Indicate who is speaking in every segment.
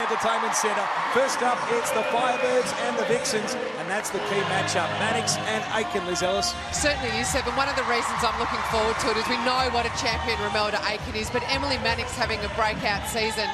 Speaker 1: Entertainment Centre. First up, it's the Firebirds and the Vixens, and that's the key matchup. Mannix and Aiken, Liz Ellis.
Speaker 2: Certainly is, Seb, and one of the reasons I'm looking forward to it is we know what a champion Romelda Aiken is, but Emily Mannix having a breakout season.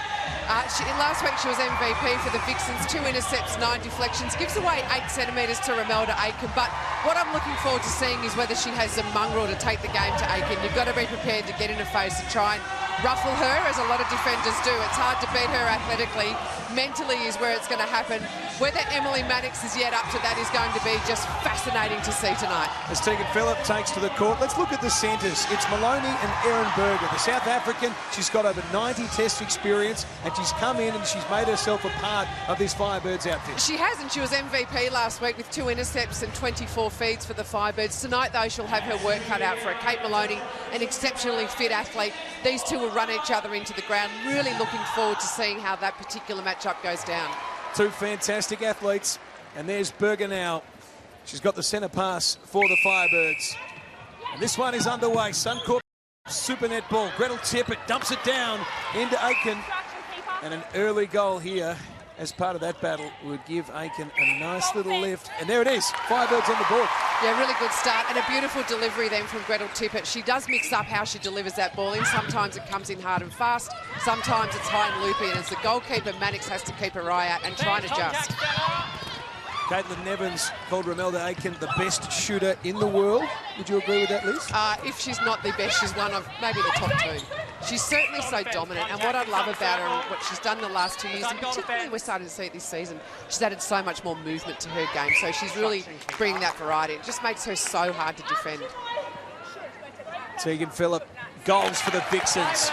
Speaker 2: Last week she was MVP for the Vixens, 2 intercepts, 9 deflections, gives away 8 centimetres to Romelda Aiken, but what I'm looking forward to seeing is whether she has the mongrel to take the game to Aiken. You've got to be prepared to get in her face and try and ruffle her, as a lot of defenders do. It's hard to beat her athletically. Mentally is where it's going to happen. Whether Emily Mannix is yet up to that is going to be just fascinating to see tonight.
Speaker 1: As Tegan Phillip takes to the court, let's look at the centres. It's Maloney and Erin Berger. The South African, she's got over 90 test experience, and she's come in and she's made herself a part of this Firebirds outfit.
Speaker 2: She has, and she was MVP last week with 2 intercepts and 24 feeds for the Firebirds. Tonight, though, she'll have her work cut out for her. Kate Maloney, an exceptionally fit athlete. These two will run each other into the ground. Really looking forward to seeing how that particular matchup goes down.
Speaker 1: Two fantastic athletes, and there's Berger now. She's got the centre pass for the Firebirds. And this one is underway. Suncorp Super Netball. Gretel Tippett dumps it down into Aiken. And an early goal here as part of that battle would give Aiken a nice little lift. And there it is, Firebirds on the board.
Speaker 2: Yeah, really good start and a beautiful delivery then from Gretel Tippett. She does mix up how she delivers that ball in. Sometimes it comes in hard and fast, sometimes it's high and loopy, and as the goalkeeper, Mannix has to keep her eye out and try and adjust.
Speaker 1: Caitlin Nevins called Romelda Aiken the best shooter in the world. Would you agree with that, Liz?
Speaker 2: If she's not the best, she's one of maybe the top 2. She's certainly so dominant, and what I love about her and what she's done the last 2 years, and particularly we're starting to see it this season, she's added so much more movement to her game, so she's really bringing that variety. It just makes her so hard to defend.
Speaker 1: Tegan Phillip, goals for the Vixens.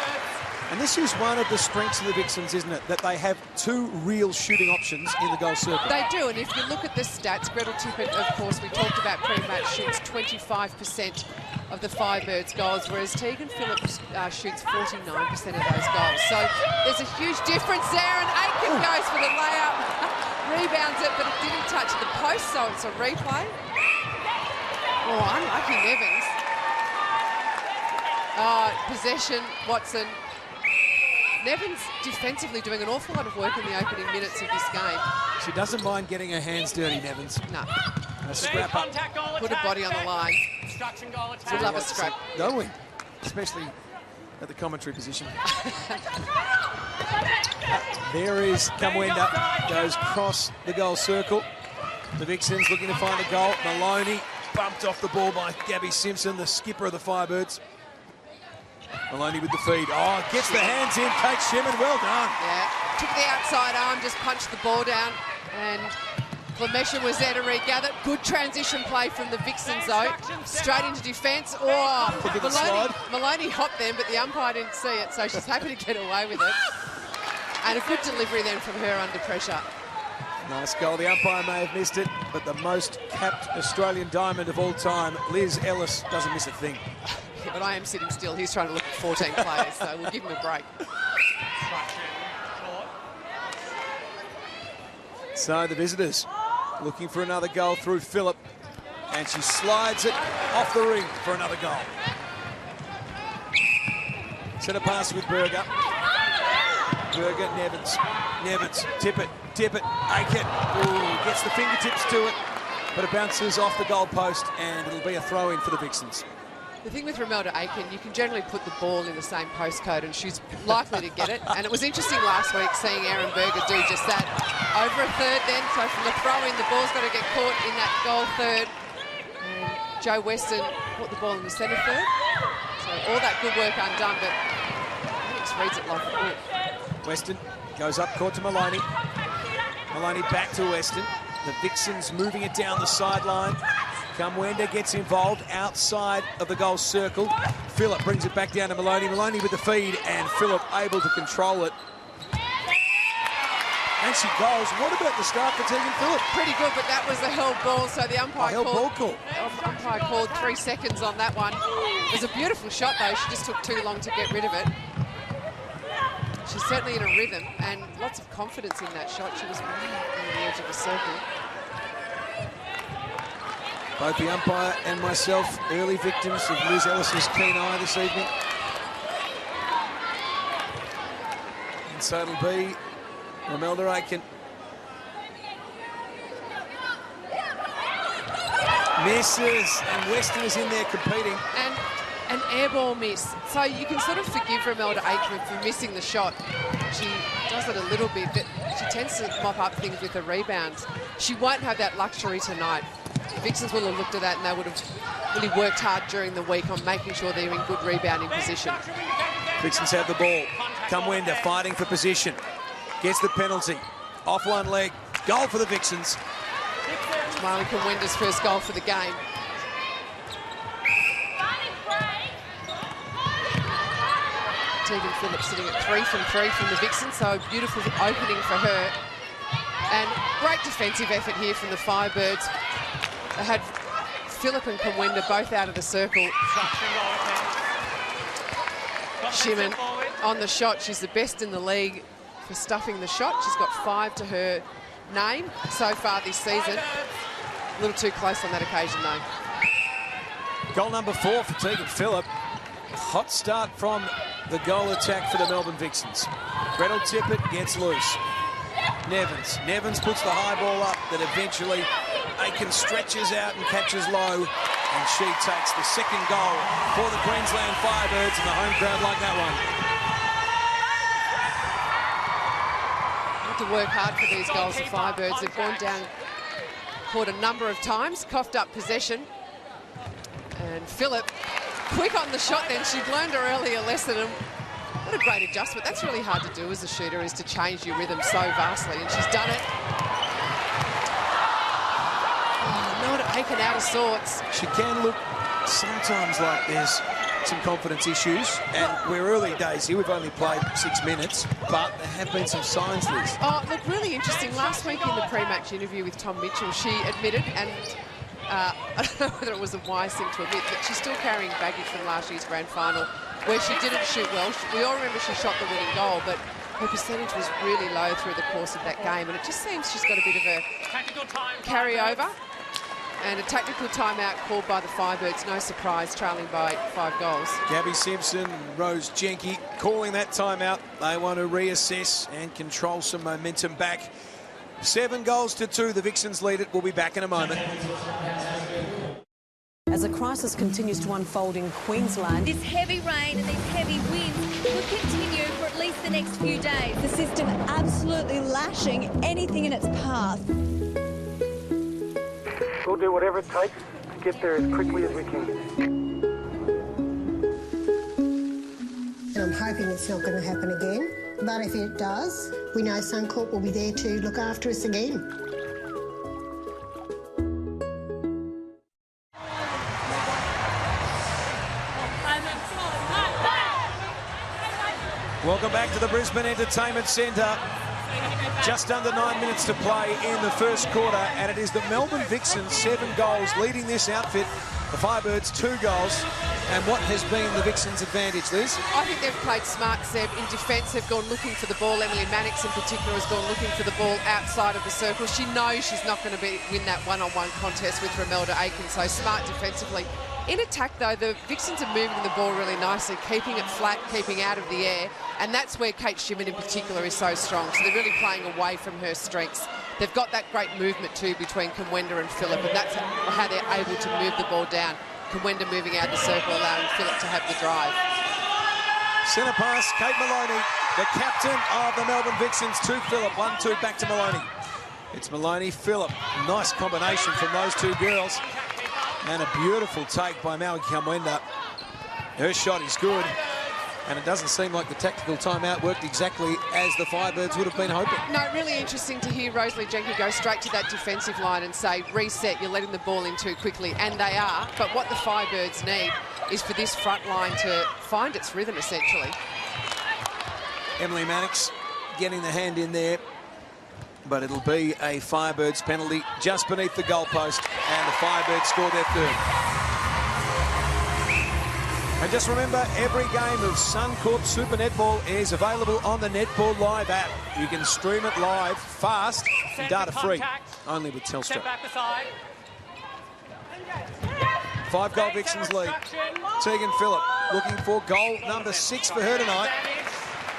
Speaker 1: And this is one of the strengths of the Vixens, isn't it? That they have 2 real shooting options in the goal circle.
Speaker 2: They do, and if you look at the stats, Gretel Tippett, of course, we talked about pre-match, shoots 25% of the Firebirds' goals, whereas Tegan Phillips shoots 49% of those goals. So there's a huge difference there, and Aiken goes for the layup, rebounds it, but it didn't touch the post, so it's a replay. Oh, unlucky Nevins. Possession, Watson. Nevins defensively doing an awful lot of work in the opening minutes of this game.
Speaker 1: She doesn't mind getting her hands dirty, Nevins.
Speaker 2: No.
Speaker 1: A scrap up.
Speaker 2: Put her body on the line. We love a scrap.
Speaker 1: Don't we? Especially at the commentary position. There is Camcorder. Goes across the goal circle. The Vixens looking to find a goal. Maloney bumped off the ball by Gabby Simpson, the skipper of the Firebirds. Maloney with the feed. Oh, gets the hands in. Kate Shemin, well done.
Speaker 2: Yeah, took the outside arm, just punched the ball down, and Clemesha was there to regather. Good transition play from the Vixens, though. Straight into defence. Oh, Maloney hopped them, but the umpire didn't see it, so she's happy to get away with it. And a good delivery then from her under pressure.
Speaker 1: Nice goal. The umpire may have missed it, but the most capped Australian diamond of all time, Liz Ellis, doesn't miss a thing.
Speaker 2: Yeah, but I am sitting still. He's trying to look at 14 players, so we'll give him a break.
Speaker 1: So the visitors looking for another goal through Phillip, and she slides it off the ring for another goal. Centre pass with Berger. Berger, Nevins, Tippett, Aiken. Ooh, gets the fingertips to it, but it bounces off the goal post, and it'll be a throw-in for the Vixens.
Speaker 2: The thing with Romelda Aiken, you can generally put the ball in the same postcode and she's likely to get it. And it was interesting last week seeing Erin Berger do just that. Over a third then, so from the throw-in, the ball's got to get caught in that goal third. And Jo Weston put the ball in the centre third. So all that good work undone, but Alex reads it like a book.
Speaker 1: Weston goes up court to Maloney. Maloney back to Weston. The Vixens moving it down the sideline. Camcorder gets involved outside of the goal circle. Phillip brings it back down to Maloney. Maloney with the feed, and Phillip able to control it. And she goes. What about the start for Tegan Phillip?
Speaker 2: Pretty good, but that was a held ball, so the umpire
Speaker 1: umpire
Speaker 2: called 3 seconds on that one. It was a beautiful shot, though. She just took too long to get rid of it. She's certainly in a rhythm, and lots of confidence in that shot. She was right on the edge of the circle.
Speaker 1: Both the umpire and myself, early victims of Liz Ellis's keen eye this evening. And so it'll be Romelda Aiken. Misses, and Weston is in there competing.
Speaker 2: And an airball miss. So you can sort of forgive Romelda Aiken for missing the shot. She does it a little bit, but she tends to mop up things with her rebounds. She won't have that luxury tonight. The Vixens will have looked at that, and they would have really worked hard during the week on making sure they're in good rebounding position.
Speaker 1: Vixens have the ball. Camcorder fighting for position. Gets the penalty. Off one leg. Goal for the Vixens.
Speaker 2: Marley Camcorder's first goal for the game. Tegan Phillips sitting at 3 from 3 from the Vixens, so a beautiful opening for her. And great defensive effort here from the Firebirds. They had Phillip and Camcorder both out of the circle. Shimon on the shot. She's the best in the league for stuffing the shot. She's got 5 to her name so far this season. A little too close on that occasion, though.
Speaker 1: Goal number 4 for Tegan Phillip. Hot start from the goal attack for the Melbourne Vixens. Gretel Tippett gets loose. Nevins puts the high ball up that eventually Aiken stretches out and catches low, and she takes the second goal for the Queensland Firebirds, and the home crowd like that one.
Speaker 2: Have to work hard for these goals, the Firebirds. They've gone down court a number of times, coughed up possession, and Phillip quick on the shot then. She'd learned her earlier lesson, and what a great adjustment. That's really hard to do as a shooter, is to change your rhythm so vastly, and she's done it. Melda Aiken out of sorts.
Speaker 1: She can look sometimes like there's some confidence issues, and we're early days here. We've only played 6 minutes, but there have been some signs, Liz.
Speaker 2: Oh, look, really interesting. Last week in the pre-match interview with Tom Mitchell, she admitted, and I don't know whether it was a wise thing to admit, but she's still carrying baggage from last year's grand final, where she didn't shoot well. We all remember she shot the winning goal, but her percentage was really low through the course of that game, and it just seems she's got a bit of a carryover. And a tactical timeout called by the Firebirds, no surprise, trailing by 5 goals.
Speaker 1: Gabby Simpson, Rose Jenke calling that timeout. They want to reassess and control some momentum back. 7 goals to 2, the Vixens lead it. We'll be back in a moment.
Speaker 3: As a crisis continues to unfold in Queensland,
Speaker 4: this heavy rain and these heavy winds will continue for at least the next few days.
Speaker 5: The system absolutely lashing anything in its path.
Speaker 6: We'll do whatever it takes to get there as quickly as we can.
Speaker 7: I'm hoping it's not going to happen again, but if it does, we know Suncorp will be there to look after us again.
Speaker 1: Welcome back to the Brisbane Entertainment Centre. Just under 9 minutes to play in the first quarter, and it is the Melbourne Vixens 7 goals leading this outfit. The Firebirds 2 goals. And what has been the Vixens' advantage, Liz?
Speaker 2: I think they've played smart, Seb. In defence, they've gone looking for the ball. Emily Mannix, in particular, has gone looking for the ball outside of the circle. She knows she's not going to win that one-on-one contest with Romelda Aiken, so smart defensively. In attack, though, the Vixens are moving the ball really nicely, keeping it flat, keeping out of the air, and that's where Kate Shimon in particular is so strong. So they're really playing away from her strengths. They've got that great movement, too, between Camcorder and Phillip, and that's how they're able to move the ball down. Camcorder moving out the circle, allowing Phillip to have the drive.
Speaker 1: Centre pass, Kate Maloney, the captain of the Melbourne Vixens, to Phillip. 1-2 back to Maloney. It's Maloney, Phillip. Nice combination from those two girls. And a beautiful take by Maui Camcorder. Her shot is good. And it doesn't seem like the tactical timeout worked exactly as the Firebirds would have been hoping.
Speaker 2: No, really interesting to hear Rosalie Jenke go straight to that defensive line and say, reset, you're letting the ball in too quickly. And they are. But what the Firebirds need is for this front line to find its rhythm, essentially.
Speaker 1: Emily Mannix getting the hand in there. But it'll be a Firebirds penalty just beneath the goalpost. And the Firebirds score their third. And just remember, every game of Suncorp Super Netball is available on the Netball Live app. You can stream it live, fast, and data-free, only with Telstra. 5-goal Vixens lead. Tegan Phillip looking for goal number 6 for her tonight.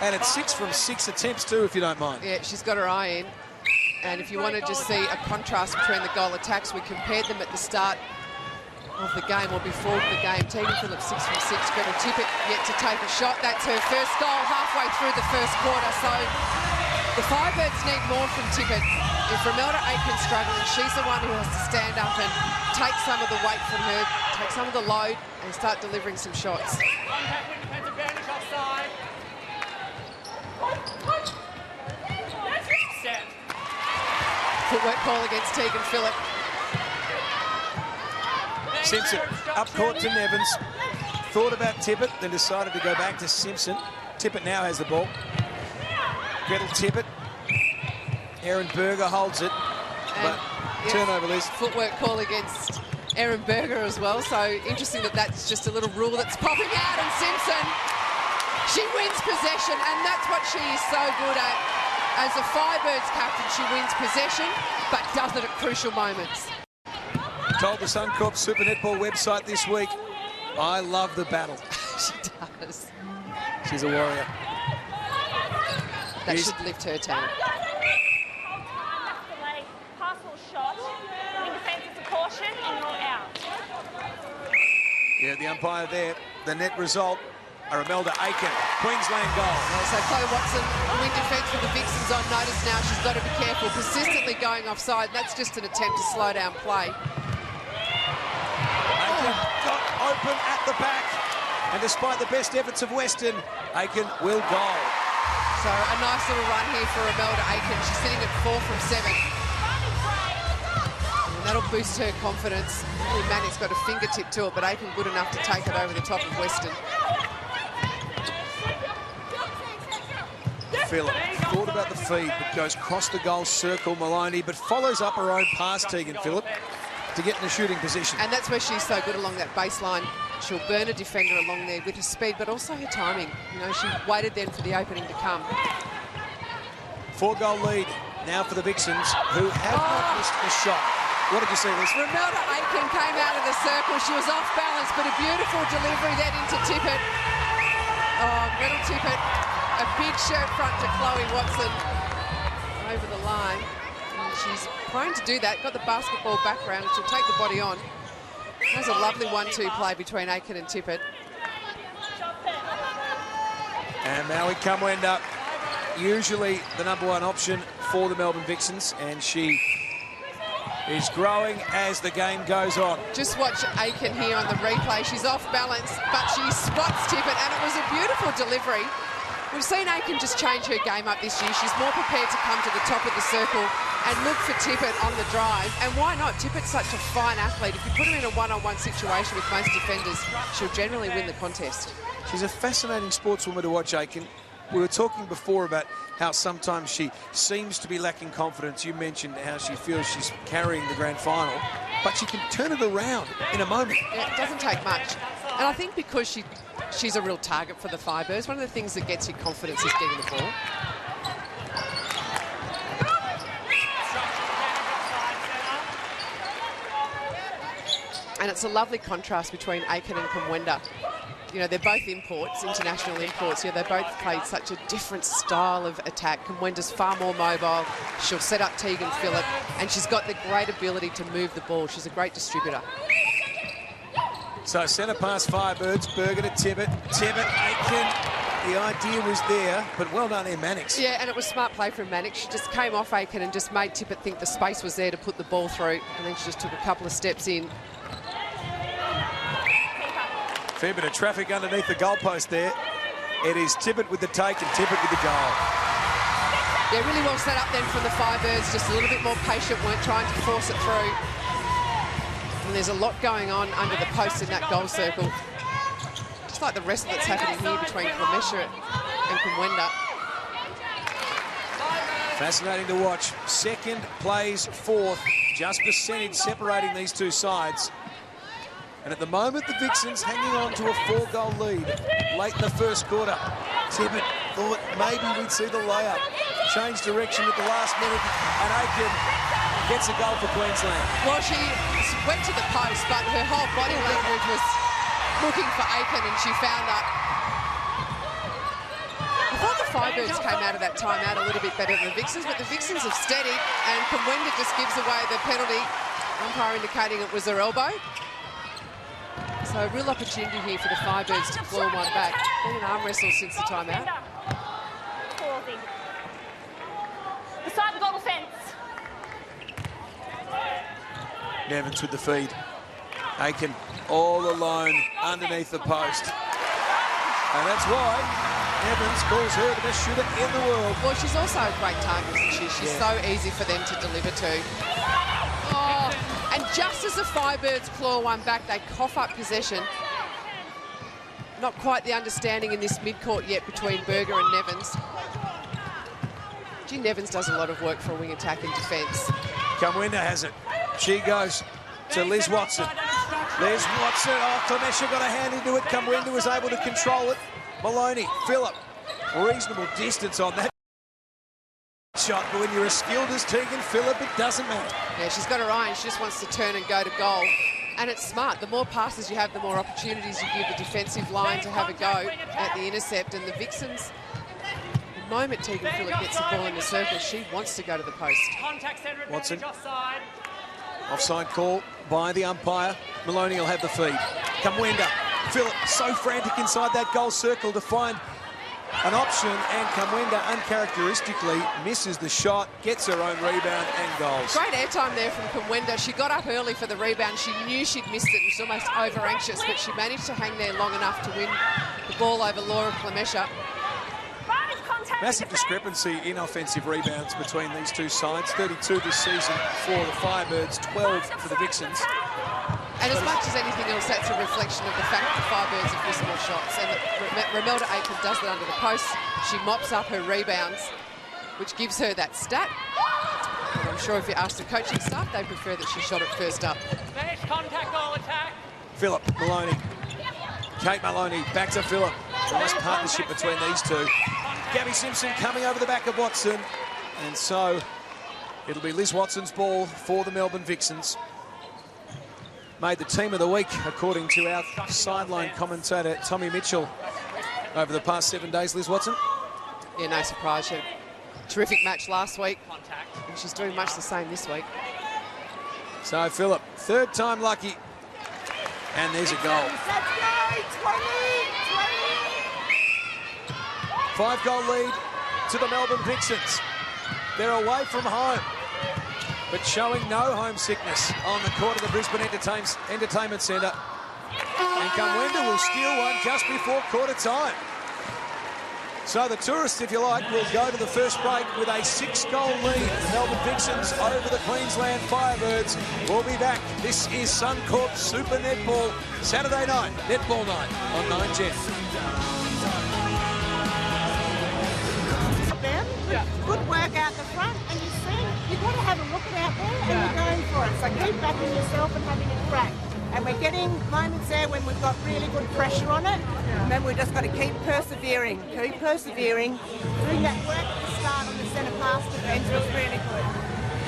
Speaker 1: And it's 6 from 6 attempts too, if you don't mind.
Speaker 2: Yeah, she's got her eye in. And if you want to just see a contrast between the goal attacks, we compared them at the start of the game, or before the game. Tegan Phillips 6 from 6. Gretel Tippett yet to take a shot. That's her first goal halfway through the first quarter. So the Firebirds need more from Tippett. If Romelda Aitken's struggling, she's the one who has to stand up and take some of the weight from her, take some of the load, and start delivering some shots. Footwork call against Tegan Phillip.
Speaker 1: Simpson up court to Nevins. Thought about Tippett, then decided to go back to Simpson. Tippett now has the ball. Gretel Tippett. Erin Berger holds it, but turnover list.
Speaker 2: Footwork call against Erin Berger as well. So interesting that that's just a little rule that's popping out. And Simpson, she wins possession, and that's what she is so good at. As a Firebirds captain, she wins possession, but does it at crucial moments.
Speaker 1: Told the Suncorp Super Netball website this week, I love the battle.
Speaker 2: She does.
Speaker 1: She's a warrior.
Speaker 2: That should lift her team.
Speaker 1: Yeah, the umpire there. The net result, a Romelda Aiken, Queensland goal.
Speaker 2: So Chloe Watson, wing defence for the Vixens on notice now. She's got to be careful, persistently going offside. That's just an attempt to slow down play.
Speaker 1: Aiken got open at the back. And despite the best efforts of Western, Aiken will goal.
Speaker 2: So a nice little run here for Romelda Aiken. She's sitting at 4 from 7. And that'll boost her confidence. Really, Manick's got a fingertip to it, but Aiken good enough to take it over the top of Western.
Speaker 1: Phillip thought about the feed, but goes across the goal circle, Maloney, but follows up her own pass, Tegan Phillip, to get in a shooting position.
Speaker 2: And that's where she's so good along that baseline. She'll burn a defender along there with her speed, but also her timing. You know, she waited then for the opening to come.
Speaker 1: 4-goal lead now for the Vixens, who have not missed a shot. What did you see, Liz?
Speaker 2: Romelda Aiken came out of the circle. She was off balance, but a beautiful delivery then into Tippett. Oh, Gretel Tippett, a big shirt front to Chloe Watson over the line. And she's prone to do that. Got the basketball background, and she'll take the body on. There's a lovely 1-2 play between Aiken and Tippett.
Speaker 1: And Maui Kamwenda, usually the #1 option for the Melbourne Vixens, and she is growing as the game goes on.
Speaker 2: Just watch Aiken here on the replay. She's off balance, but she spots Tippett, and it was a beautiful delivery. We've seen Aiken just change her game up this year. She's more prepared to come to the top of the circle and look for Tippett on the drive. And why not? Tippett's such a fine athlete. If you put her in a one-on-one situation with most defenders, she'll generally win the contest.
Speaker 1: She's a fascinating sportswoman to watch, Aiken. We were talking before about how sometimes she seems to be lacking confidence. You mentioned how she feels she's carrying the grand final, but she can turn it around in a moment.
Speaker 2: Yeah, it doesn't take much. And I think because she's a real target for the Firebirds, one of the things that gets you confidence is getting the ball. And it's a lovely contrast between Aiken and Kamwenda. You know, they're both imports, international imports. Yeah, they both played such a different style of attack. Kamwenda's far more mobile. She'll set up Tegan Phillip, and she's got the great ability to move the ball. She's a great distributor.
Speaker 1: So centre pass Firebirds, Berger to Tippett. Tippett, Aiken. The idea was there, but well done here, Mannix.
Speaker 2: Yeah, and it was smart play from Mannix. She just came off Aiken and just made Tippett think the space was there to put the ball through, and then she just took a couple of steps in.
Speaker 1: Fair bit of traffic underneath the goalpost there. It is Tippett with the take and Tippett with the goal.
Speaker 2: Yeah, really well set up then from the Firebirds. Just a little bit more patient, weren't trying to force it through. And there's a lot going on under the post in that goal circle. Just like the rest that's happening here between Clemesha and Kamwenda.
Speaker 1: Fascinating to watch. Second plays fourth. Just percentage separating these two sides. And at the moment, the Vixens hanging on to a 4-goal lead late in the first quarter. Tippett thought maybe we'd see the layup. Changed direction at the last minute, and Aiken gets a goal for Queensland.
Speaker 2: Well, she went to the post, but her whole body language was looking for Aiken, and she found that. I thought the Firebirds came out of that timeout a little bit better than the Vixens, but the Vixens have steadied, and Camcorder just gives away the penalty, umpire indicating it was their elbow. So a real opportunity here for the Firebirds to claw one back. Been an arm wrestle since the timeout.
Speaker 4: Beside the goal fence.
Speaker 1: Nevins with the feed. Aiken all alone underneath the post. And that's why Evans calls her the best shooter in the world.
Speaker 2: Well, she's also a great target, isn't she? She's so easy for them to deliver to. Oh, and just as the Firebirds claw one back, they cough up possession. Not quite the understanding in this mid-court yet between Berger and Nevins. Gee, Nevins does a lot of work for a wing attack and defence.
Speaker 1: Camcorder has it. She goes to Liz Watson. Liz Watson, oh, Clemesha got a hand into it. Camcorder was able to control it. Maloney, Phillip, reasonable distance on that shot, but when you're as skilled as Tegan Phillip, it doesn't matter.
Speaker 2: Yeah, she's got her eye and she just wants to turn and go to goal. And it's smart. The more passes you have, the more opportunities you give the defensive line to have a go at the intercept. And the Vixens, the moment Tegan Phillip gets the ball in the circle, she wants to go to the post.
Speaker 1: Watson. Offside call by the umpire. Maloney will have the feed. Camcorder. Phillip so frantic inside that goal circle to find an option, and Camcorder uncharacteristically misses the shot, gets her own rebound and goals.
Speaker 2: Great airtime there from Camcorder. She got up early for the rebound. She knew she'd missed it and was almost over-anxious, but she managed to hang there long enough to win the ball over Laura Clemesha.
Speaker 1: Massive discrepancy in offensive rebounds between these two sides. 32 this season for the Firebirds, 12 for the Vixens.
Speaker 2: And as much as anything else, that's a reflection of the fact that the Firebirds have missed more shots. And Romelda Aiken does that under the post. She mops up her rebounds, which gives her that stat. And I'm sure if you ask the coaching staff, they prefer that she shot it first up.
Speaker 8: Finish contact goal attack.
Speaker 1: Phillip, Maloney. Kate Maloney, back to Phillip. Nice partnership between these two. Gabby Simpson coming over the back of Watson. And so it'll be Liz Watson's ball for the Melbourne Vixens. Made the team of the week, according to our sideline commentator, Tommy Mitchell, over the past 7 days. Liz Watson?
Speaker 2: Yeah, no surprise. She had a terrific match last week, and she's doing much the same this week.
Speaker 1: So Phillip, third time lucky, and there's a goal. 5-goal lead to the Melbourne Vixens. They're away from home, but showing no homesickness on the court of the Brisbane Entertainment Centre. And Camcorder will steal one just before quarter time. So the tourists, if you like, will go to the first break with a 6-goal lead. The Melbourne Vixens over the Queensland Firebirds. We'll be back. This is Suncorp Super Netball, Saturday night, Netball night on 9Gen.
Speaker 9: Good work out the front, and you see, you've got to have a look at out there, and you're going for it. So keep backing yourself and having a crack. And we're getting moments there when we've got really good pressure on it, and then we've just got to keep persevering, doing that work at the start on the centre pass defence was really good.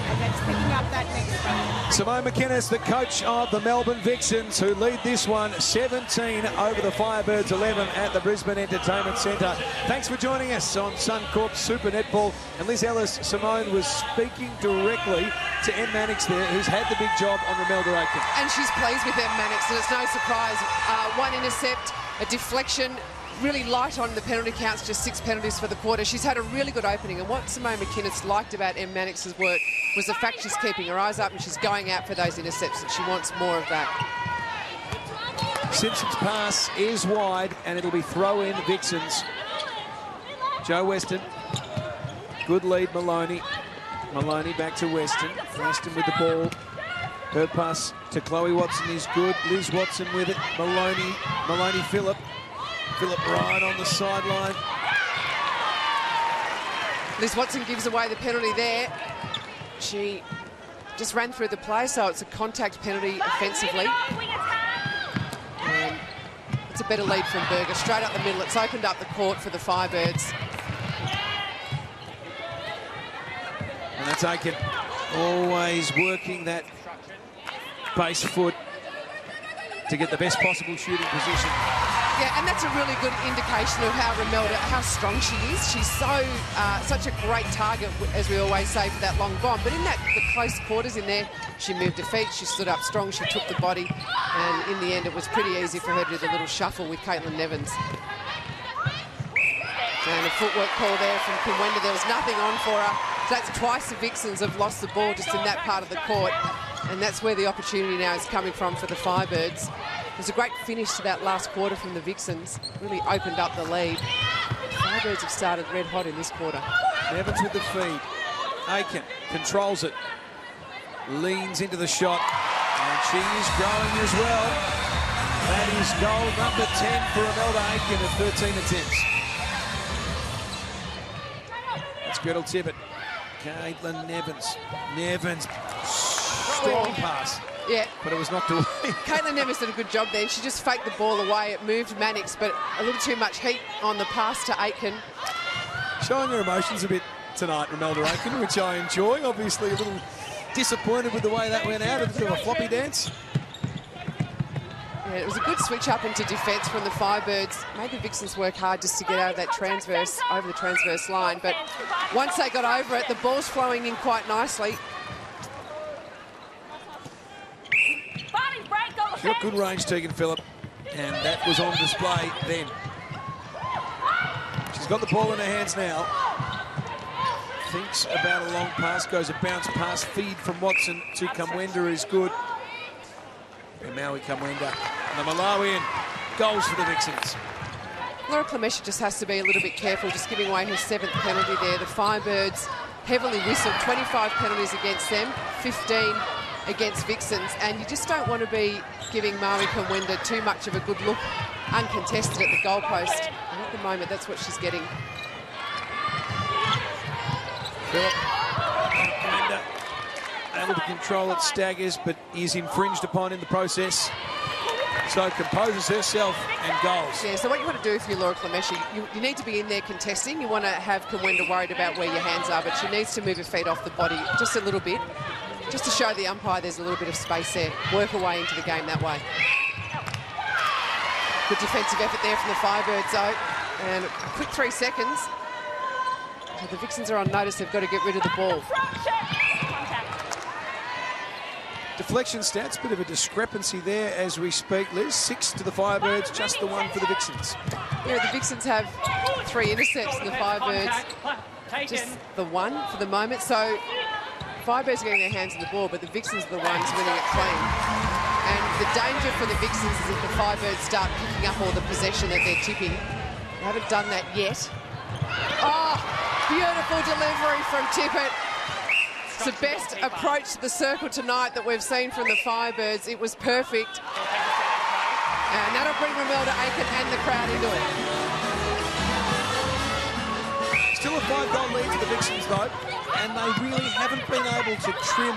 Speaker 9: And then picking up that next one.
Speaker 1: Simone McInnes, the coach of the Melbourne Vixens, who lead this one 17 over the Firebirds 11 at the Brisbane Entertainment Centre. Thanks for joining us on Suncorp Super Netball. And Liz Ellis, Simone was speaking directly to Em Mannix there, who's had the big job on Romelda Aiken.
Speaker 2: And she's pleased with Em Mannix, and it's no surprise. One intercept, a deflection, really light on the penalty counts, just 6 penalties for the quarter. She's had a really good opening, and what Simone McInnes liked about Em Mannix's work was the fact she's keeping her eyes up and she's going out for those intercepts, and she wants more of that.
Speaker 1: Simpson's pass is wide, and it'll be throw-in Vixens. Joe Weston, good lead, Maloney. Maloney back to Weston. Weston with the ball. Her pass to Chloe Watson is good. Liz Watson with it. Maloney, Phillip. Phillip right on the sideline.
Speaker 2: Liz Watson gives away the penalty there. She just ran through the play, so it's a contact penalty offensively. And it's a better lead from Berger. Straight up the middle. It's opened up the court for the Firebirds.
Speaker 1: And that's Aiken, always working that base foot to get the best possible shooting position.
Speaker 2: Yeah, and that's a really good indication of how strong she is. She's such a great target, as we always say, for that long bomb. But in the close quarters in there, she moved her feet, she stood up strong, she took the body, and in the end, it was pretty easy for her to do the little shuffle with Caitlin Nevins. And a footwork call there from Kimwenda. There was nothing on for her. So that's twice the Vixens have lost the ball just in that part of the court. And that's where the opportunity now is coming from for the Firebirds. It was a great finish to that last quarter from the Vixens. Really opened up the lead. The Firebirds have started red hot in this quarter.
Speaker 1: Nevins with the feed. Aiken controls it. Leans into the shot. And she is growing as well. That is goal number 10 for Imelda Aiken at 13 attempts. That's Gretel Tippett. Caitlin Nevins. Nevins. Strong pass.
Speaker 2: Yeah.
Speaker 1: But it was knocked away.
Speaker 2: Caitlin Nevins did a good job there. She just faked the ball away. It moved Mannix, but a little too much heat on the pass to Aiken.
Speaker 1: Showing her emotions a bit tonight, Imelda Aiken, which I enjoy. Obviously a little disappointed with the way that went out. A bit of a floppy dance.
Speaker 2: Yeah, it was a good switch up into defence from the Firebirds. Made the Vixens work hard just to get out of that transverse, over the transverse line. But once they got over it, the ball's flowing in quite nicely.
Speaker 1: She got good range, Tegan Phillip, and that was on display then. She's got the ball in her hands now. Thinks about a long pass, goes a bounce pass, feed from Watson to Kamwenda is good. And Maui Kamwenda, and the Malawian goals for the Vixens.
Speaker 2: Laura Clemesha just has to be a little bit careful, just giving away her 7th penalty there. The Firebirds heavily whistled, 25 penalties against them, 15 against Vixens, and you just don't want to be giving Maui Kamwenda too much of a good look uncontested at the goalpost. And at the moment, that's what she's getting.
Speaker 1: Phillip, Kamwenda, able to control it, staggers, but is infringed upon in the process. So composes herself and goals.
Speaker 2: Yeah, so what you want to do if you're Laura Clemesha, you need to be in there contesting. You want to have Kamwenda worried about where your hands are, but she needs to move her feet off the body just a little bit, just to show the umpire there's a little bit of space there. Work her way into the game that way. Good defensive effort there from the Firebirds, though. And a quick 3 seconds. So the Vixens are on notice. They've got to get rid of the ball.
Speaker 1: Deflection stats, bit of a discrepancy there as we speak, Liz. 6 to the Firebirds, just the 1 for the Vixens.
Speaker 2: Yeah, the Vixens have 3 intercepts and the Firebirds just the 1 for the moment. So Firebirds are getting their hands on the ball, but the Vixens are the ones winning it clean. And the danger for the Vixens is if the Firebirds start picking up all the possession that they're tipping. They haven't done that yet. Oh, beautiful delivery from Tippett. It's the best approach to the circle tonight that we've seen from the Firebirds. It was perfect. And that'll bring Imelda Aiken and the crowd into it.
Speaker 1: Still a 5-goal lead for the Vixens, though, and they really haven't been able to trim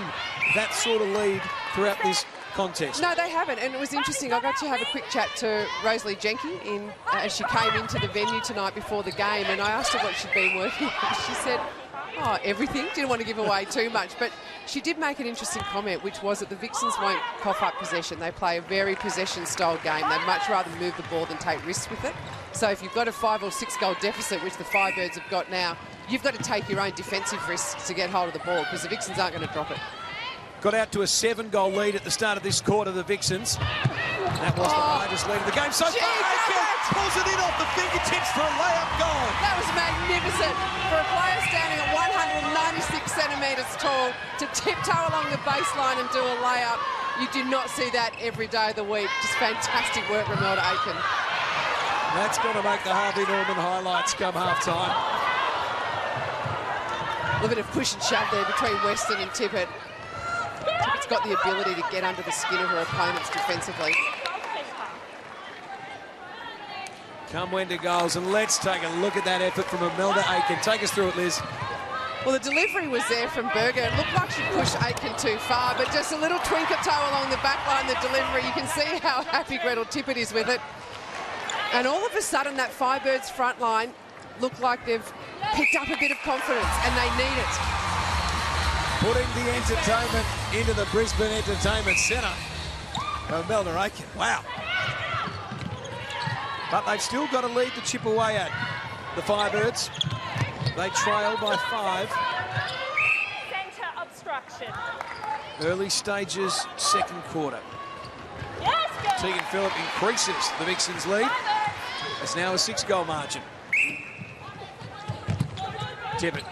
Speaker 1: that sort of lead throughout this contest.
Speaker 2: No, they haven't, and it was interesting. I got to have a quick chat to Rosalie Jenke as she came into the venue tonight before the game, and I asked her what she'd been working on. She said, oh, everything. Didn't want to give away too much, but she did make an interesting comment, which was that the Vixens won't cough up possession. They play a very possession-style game. They'd much rather move the ball than take risks with it. So if you've got a 5 or 6 goal deficit, which the Firebirds have got now, you've got to take your own defensive risks to get hold of the ball, because the Vixens aren't going to drop it.
Speaker 1: Got out to a 7-goal lead at the start of this quarter, the Vixens. That was the largest lead of the game so far. Aiken pulls it in off the fingertips for a layup goal.
Speaker 2: That was magnificent for a player standing at 196 centimetres tall to tiptoe along the baseline and do a layup. You do not see that every day of the week. Just fantastic work, Imelda Aiken.
Speaker 1: That's going to make the Harvey Norman highlights come half-time.
Speaker 2: A little bit of push and shove there between Weston and Tippett. Tippett's got the ability to get under the skin of her opponents defensively.
Speaker 1: Kamwenda goals, and let's take a look at that effort from Imelda Aiken. Take us through it, Liz.
Speaker 2: Well, the delivery was there from Berger. It looked like she pushed Aiken too far, but just a little twinkle toe along the back line, the delivery. You can see how happy Gretel Tippett is with it. And all of a sudden, that Firebirds front line looked like they've picked up a bit of confidence, and they need it.
Speaker 1: Putting the entertainment into the Brisbane Entertainment Centre. Imelda Aiken, wow. But they've still got to lead the chip away at the Firebirds. They trail by 5.
Speaker 8: Centre obstruction.
Speaker 1: Early stages, second quarter.
Speaker 8: Yes, go.
Speaker 1: Tegan Phillip increases the Vixens' lead. It's now a 6-goal margin. Tippett.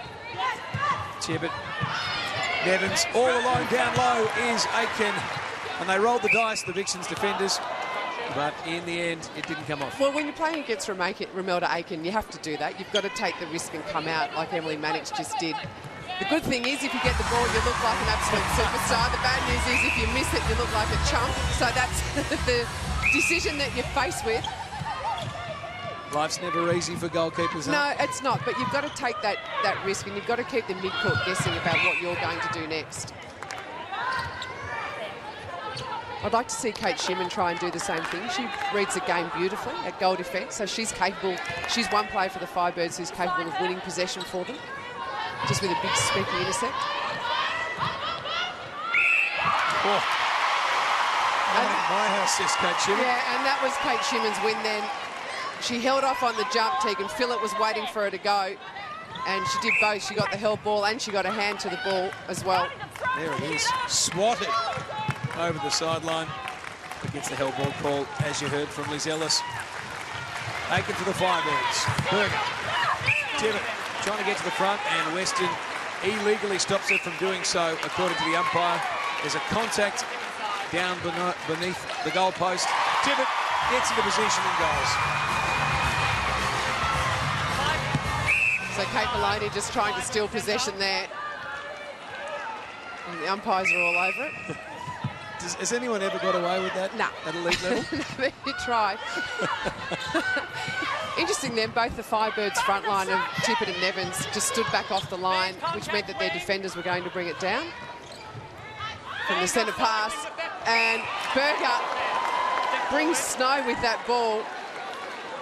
Speaker 1: Nevins all alone down low is Aiken. And they rolled the dice, the Vixens defenders. But in the end, it didn't come off.
Speaker 2: Well, when you're playing against Romelda Aiken, you have to do that. You've got to take the risk and come out like Emily Mannix just did. The good thing is if you get the ball, you look like an absolute superstar. The bad news is if you miss it, you look like a chump. So that's the decision that you're faced with.
Speaker 1: Life's never easy for goalkeepers.
Speaker 2: No, it's not. But you've got to take that risk, and you've got to keep the mid-court guessing about what you're going to do next. I'd like to see Kate Shimon try and do the same thing. She reads the game beautifully at goal defence, so she's capable. She's one player for the Firebirds who's capable of winning possession for them, just with a big sneaky intercept.
Speaker 1: Oh. My house says Kate Shimon.
Speaker 2: Yeah, and that was Kate Shimon's win then. She held off on the jump. Tegan Phillip was waiting for her to go, and she did both. She got the held ball and she got a hand to the ball as well.
Speaker 1: There it is, swatted over the sideline against the held ball call, as you heard from Liz Ellis. Aiken for the Firebirds. Berger. Tibbett trying to get to the front, and Weston illegally stops her from doing so, according to the umpire. There's a contact down beneath the goal post. Tibbett gets into position and goes.
Speaker 2: So Kate Maloney just trying to steal possession there. And the umpires are all over it.
Speaker 1: Has anyone ever got away with that?
Speaker 2: No.
Speaker 1: At elite level?
Speaker 2: Never you try. Interesting then, both the Firebirds front line of Tippett and Nevins just stood back off the line, which meant that their defenders were going to bring it down. From the centre pass, and Berger brings Snow with that ball.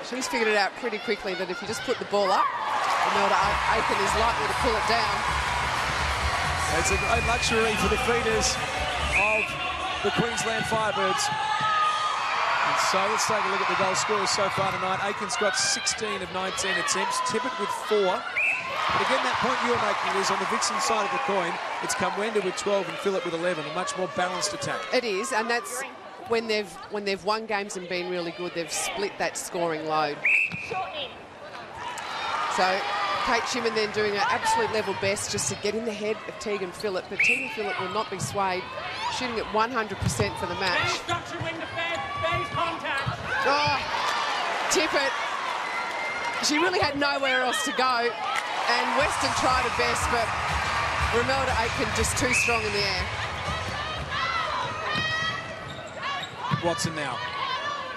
Speaker 2: She's figured it out pretty quickly that if you just put the ball up, Romelda Aiken is likely to pull it down.
Speaker 1: It's a great luxury for the feeders of the Queensland Firebirds. And so let's take a look at the goal scorers so far tonight. Aiken's got 16 of 19 attempts, Tippett with 4. But again, that point you're making is on the Vixen side of the coin, it's Camcorder with 12 and Phillip with 11, a much more balanced attack.
Speaker 2: It is, and that's when they've won games and been really good, they've split that scoring load. So Kate Shimon then doing her absolute level best just to get in the head of Tegan Phillip, but Tegan Phillip will not be swayed, shooting at 100% for the match. Oh, Tippett. She really had nowhere else to go, and Weston tried her best, but Romelda Aiken just too strong in the air.
Speaker 1: Watson now,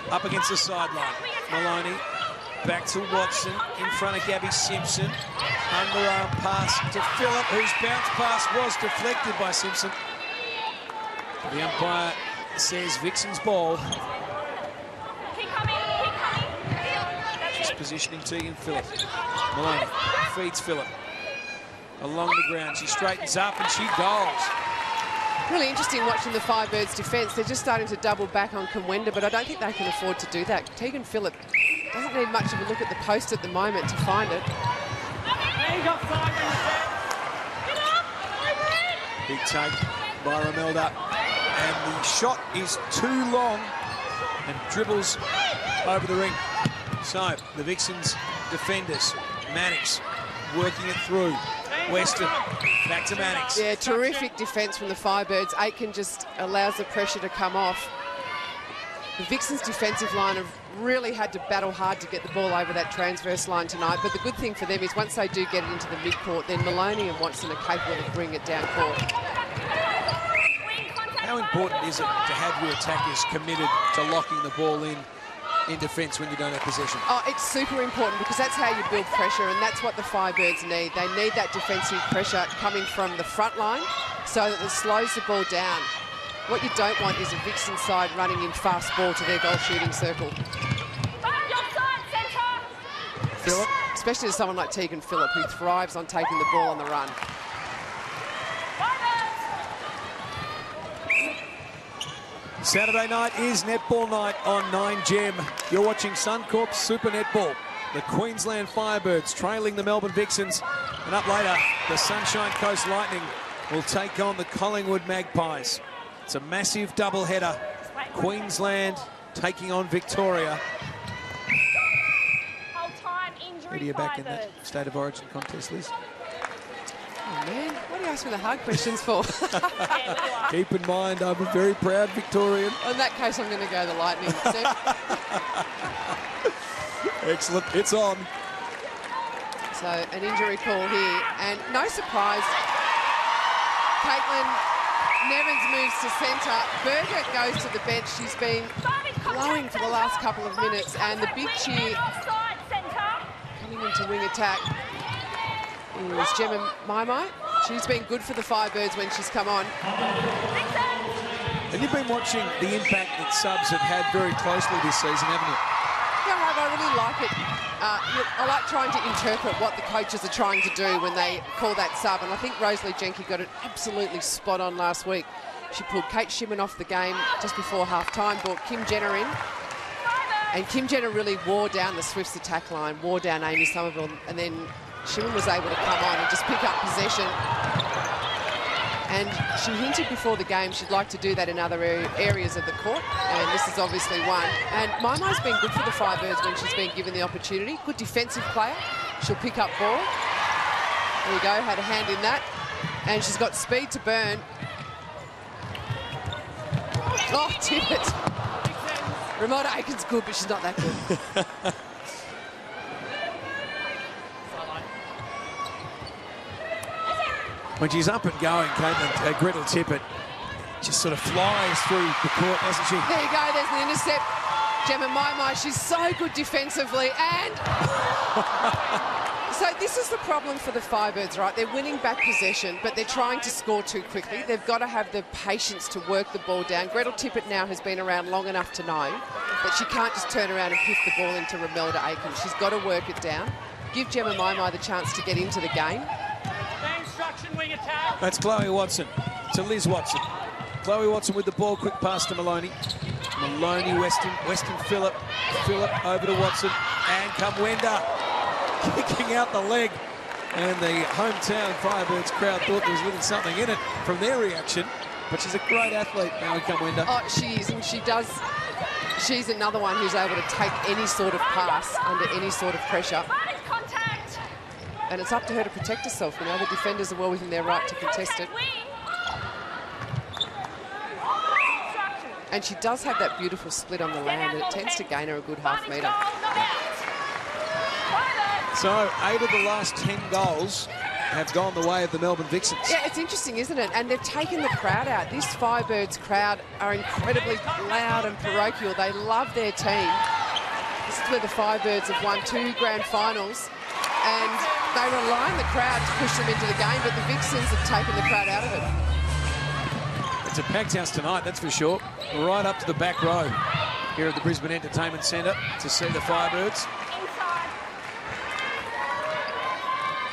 Speaker 1: up against the sideline. Maloney, back to Watson, in front of Gabby Simpson. Underarm pass to Phillip, whose bounce pass was deflected by Simpson. The umpire says Vixen's ball. She's positioning Tegan Phillip. Maloney feeds Phillip. Along the ground, she straightens up and she goals.
Speaker 2: Really interesting watching the Firebirds' defence. They're just starting to double back on Camcorder, but I don't think they can afford to do that. Tegan Phillip doesn't need much of a look at the post at the moment to find it.
Speaker 1: Big take by Romelda. And the shot is too long and dribbles over the ring. So the Vixens defenders, Mannix working it through. Weston, back to Mannix.
Speaker 2: Yeah, terrific defence from the Firebirds. Aiken just allows the pressure to come off. The Vixens' defensive line have really had to battle hard to get the ball over that transverse line tonight, but the good thing for them is once they do get it into the mid-court, then Maloney and Watson are capable of bringing it down court.
Speaker 1: How important is it to have your attackers committed to locking the ball in defence when you don't have possession?
Speaker 2: Oh, it's super important because that's how you build pressure, and that's what the Firebirds need. They need that defensive pressure coming from the front line so that it slows the ball down. What you don't want is a Vixen side running in fast ball to their goal shooting circle.
Speaker 1: Phillip.
Speaker 2: Especially to someone like Tegan Phillip, who thrives on taking the ball on the run.
Speaker 1: Saturday night is netball night on 9Gem. You're watching Suncorp Super Netball. The Queensland Firebirds trailing the Melbourne Vixens. And up later, the Sunshine Coast Lightning will take on the Collingwood Magpies. It's a massive doubleheader. Queensland taking on Victoria.
Speaker 8: Whole time injury.
Speaker 1: Where do you back in that State of Origin contest, Liz?
Speaker 2: Oh, man, what do you ask me the hard questions for?
Speaker 1: Keep in mind, I'm a very proud Victorian.
Speaker 2: In that case, I'm going to go the Lightning.
Speaker 1: Excellent, it's on.
Speaker 2: So an injury call here, and no surprise, Caitlin Nevins moves to centre. Berger goes to the bench. She's been glowing for the last couple of minutes, and the big cheer coming into wing attack is Gemma Maimai. She's been good for the Firebirds when she's come on.
Speaker 1: And you've been watching the impact that subs have had very closely this season, haven't you?
Speaker 2: Yeah, I really like it. I like trying to interpret what the coaches are trying to do when they call that sub, and I think Rosalie Jenke got it absolutely spot on last week. She pulled Kate Shimon off the game just before half-time, brought Kim Jenner in, and Kim Jenner really wore down the Swifts attack line, wore down Amy Somerville, and then Shimon was able to come on and just pick up possession. And she hinted before the game she'd like to do that in other areas of the court, and this is obviously one. And Maimai's been good for the Firebirds when she's been given the opportunity. Good defensive player. She'll pick up ball. There you go, had a hand in that. And she's got speed to burn. Oh, tip it. Ramona Aiken's good, but she's not that good.
Speaker 1: When she's up and going, Caitlin, Gretel Tippett just sort of flies through the court, doesn't she?
Speaker 2: There you go, there's the intercept. Gemma Maimai, she's so good defensively, and so this is the problem for the Firebirds, right? They're winning back possession, but they're trying to score too quickly. They've got to have the patience to work the ball down. Gretel Tippett now has been around long enough to know that she can't just turn around and piff the ball into Romelda Aiken. She's got to work it down. Give Gemma Maimai the chance to get into the game.
Speaker 1: That's Chloe Watson to Liz Watson. Chloe Watson with the ball, quick pass to Maloney. Maloney, Weston Phillip. Phillip over to Watson. And Kamwenda kicking out the leg. And the hometown Firebirds crowd thought there was a little something in it from their reaction. But she's a great athlete, Maui Kamwenda.
Speaker 2: Oh, she is, and she does. She's another one who's able to take any sort of pass under any sort of pressure. And it's up to her to protect herself. You know, the defenders are well within their right to contest it. And she does have that beautiful split on the land, and it tends to gain her a good half metre.
Speaker 1: So 8 of the last 10 goals have gone the way of the Melbourne Vixens.
Speaker 2: Yeah, it's interesting, isn't it? And they've taken the crowd out. This Firebirds crowd are incredibly loud and parochial. They love their team. This is where the Firebirds have won 2 grand finals. And they rely on the crowd to push them into the game, but the Vixens have taken the crowd out of it.
Speaker 1: It's a packed house tonight, that's for sure. Right up to the back row here at the Brisbane Entertainment Centre to see the Firebirds.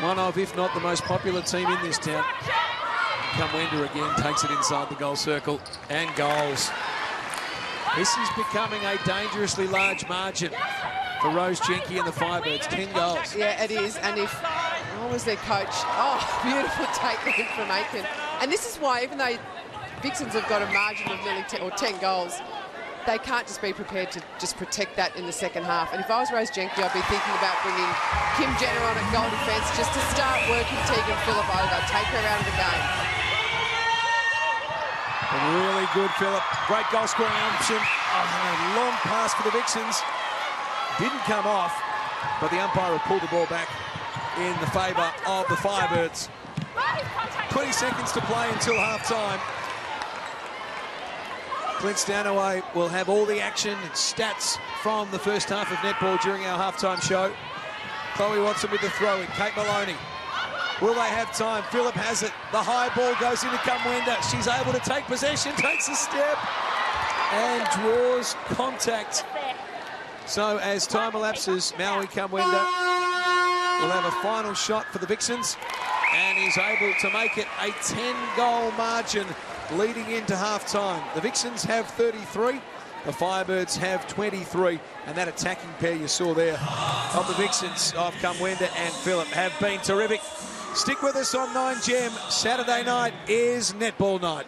Speaker 1: One of, if not the most popular team in this town. Kamwenda again takes it inside the goal circle and goals. This is becoming a dangerously large margin for Rose Jenke and the Firebirds. 10 goals.
Speaker 2: Yeah, it is. And if I was their coach, oh, beautiful take from Aiken. And this is why, even though Vixens have got a margin of nearly 10 goals, they can't just be prepared to just protect that in the second half. And if I was Rose Jenke, I'd be thinking about bringing Kim Jenner on at goal defence just to start working Tegan Phillip over, take her out of the game.
Speaker 1: And really good, Phillip. Great goal scoring option. Oh, long pass for the Vixens. Didn't come off, but the umpire will pull the ball back in the favour of the Firebirds. 20 seconds to play until half-time. Clint Stanaway will have all the action and stats from the first half of netball during our half-time show. Chloe Watson with the throw-in. Kate Maloney. Will they have time? Phillip has it. The high ball goes into Kamwenda. She's able to take possession, takes a step, and draws contact. So as time elapses, Maui Kamwenda will have a final shot for the Vixens, and is able to make it a 10-goal margin leading into half-time. The Vixens have 33. The Firebirds have 23. And that attacking pair you saw there of the Vixens, of Camcorder and Phillip, have been terrific. Stick with us on 9Gem. Saturday night is netball night.